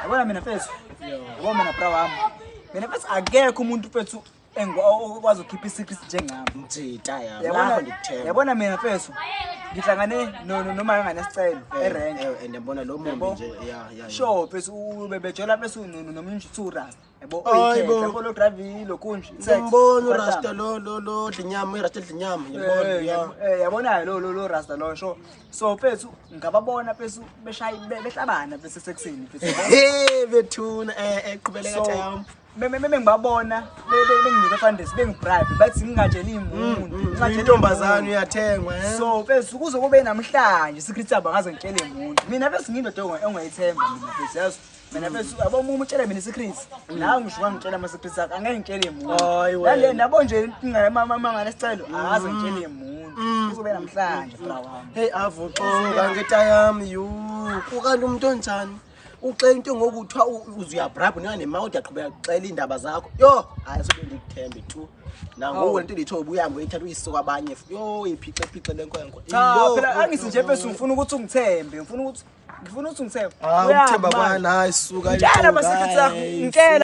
Yabona mina mfethu. Yabona mina bra wami. Mina mfethu akekho umuntu mfethu engikwazi ukukhipha isecret njengami. Mthita yami. Yabona mina mfethu. Ngihlangane noma enganesicelo erank. Ndiyabona lo muntu nje ya. Sure mfethu bebejela mfethu nomunye uThuras. Yabo oyikhe lo drive lo kunje. Ngibona uRasta lo Dlinyama, uRasta Dlinyama. Yabona yabona lo Rasta lo sho. So mfethu ngababona mfethu behlabana bese sekuseni mfethu. Bethuna eqhubeleka yami. Ngibabona benginika funders bengibribe bathi ngingatsheli umuntu intombazana uyathengwa so mfethu kuze kube namhlanje secret saba ngaze ngitshele umuntu mina mfethu ngindodo engayithemba mina mfethu yazi mina mfethu yabo uma utshela mina secrets la ngisho ngitshela ama secrets akhe angeke ngitshele umuntu la nabo nje mama nganesicelo akaze ngitshele umuntu kuzobe namhlanje bra wami hey avuxoka ngetayami ukanti umuntu onjani uxela into ngokuthiwa uzuyabrab nemouth yaqhubeka uxela indaba zakho yo hayi sobe ndikuthembe tu nangoku lento litho ubuyango uyithatha uyisoko abanye yo iphixe lenkwenkwe cha phela angisi nje mfethu ngifuna ukuthi ungithembe ngifuna ukuthi ungithembe ukuthemba bana hayi suka ngitshela ama secrets akho ngitshela